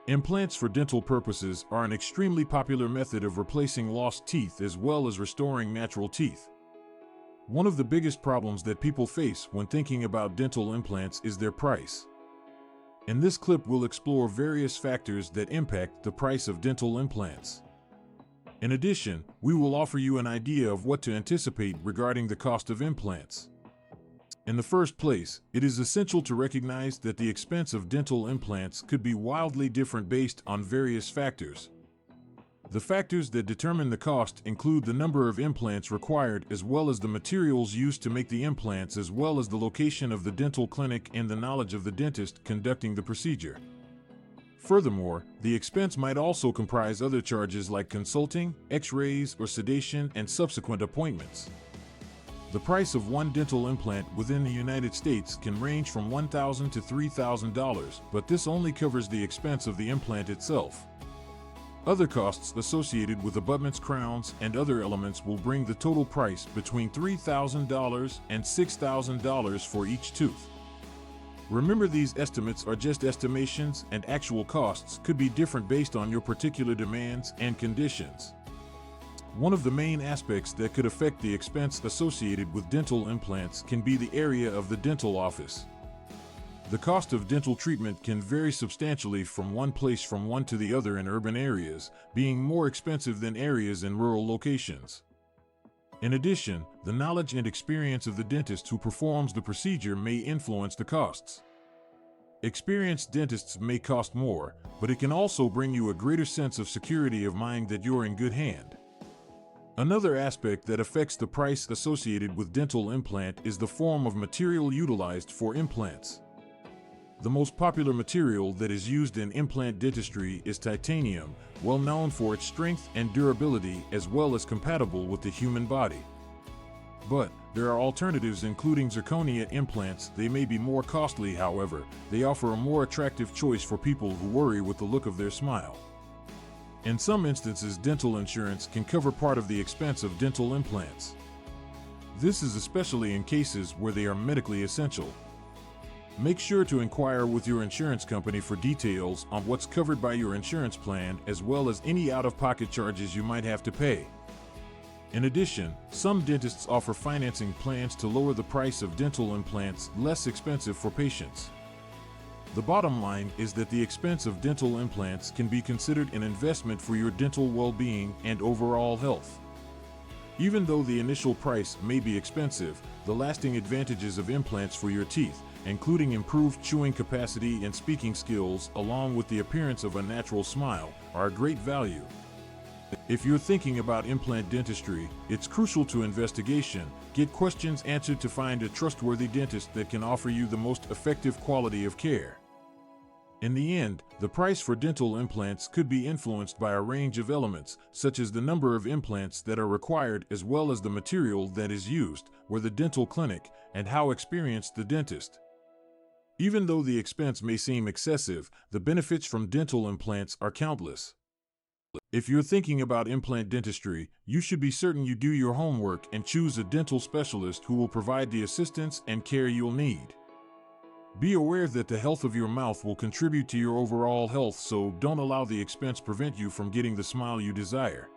Implants for dental purposes are an extremely popular method of replacing lost teeth as well as restoring natural teeth. One of the biggest problems that people face when thinking about dental implants is their price. In this clip, we'll explore various factors that impact the price of dental implants. In addition, we will offer you an idea of what to anticipate regarding the cost of implants. In the first place, it is essential to recognize that the expense of dental implants could be wildly different based on various factors. The factors that determine the cost include the number of implants required as well as the materials used to make the implants, as well as the location of the dental clinic and the knowledge of the dentist conducting the procedure. Furthermore, the expense might also comprise other charges like consulting, x-rays, or sedation and subsequent appointments. The price of one dental implant within the United States can range from $1,000 to $3,000, but this only covers the expense of the implant itself. Other costs associated with abutments, crowns, and other elements will bring the total price between $3,000 and $6,000 for each tooth. Remember, these estimates are just estimations, and actual costs could be different based on your particular demands and conditions. One of the main aspects that could affect the expense associated with dental implants can be the area of the dental office. The cost of dental treatment can vary substantially from one to the other in urban areas, being more expensive than areas in rural locations. In addition, the knowledge and experience of the dentist who performs the procedure may influence the costs. Experienced dentists may cost more, but it can also bring you a greater sense of security of mind that you're in good hand. Another aspect that affects the price associated with dental implant is the form of material utilized for implants. The most popular material that is used in implant dentistry is titanium, well known for its strength and durability as well as compatible with the human body. But there are alternatives including zirconia implants. They may be more costly, however, they offer a more attractive choice for people who worry with the look of their smile. In some instances, dental insurance can cover part of the expense of dental implants. This is especially in cases where they are medically essential. Make sure to inquire with your insurance company for details on what's covered by your insurance plan, as well as any out-of-pocket charges you might have to pay. In addition, some dentists offer financing plans to lower the price of dental implants less expensive for patients. The bottom line is that the expense of dental implants can be considered an investment for your dental well-being and overall health. Even though the initial price may be expensive, the lasting advantages of implants for your teeth, including improved chewing capacity and speaking skills, along with the appearance of a natural smile, are a great value. If you're thinking about implant dentistry, it's crucial to investigation. Get questions answered to find a trustworthy dentist that can offer you the most effective quality of care. In the end, the price for dental implants could be influenced by a range of elements, such as the number of implants that are required as well as the material that is used, where the dental clinic, and how experienced the dentist. Even though the expense may seem excessive, the benefits from dental implants are countless. If you're thinking about implant dentistry, you should be certain you do your homework and choose a dental specialist who will provide the assistance and care you'll need. Be aware that the health of your mouth will contribute to your overall health, so don't allow the expense prevent you from getting the smile you desire.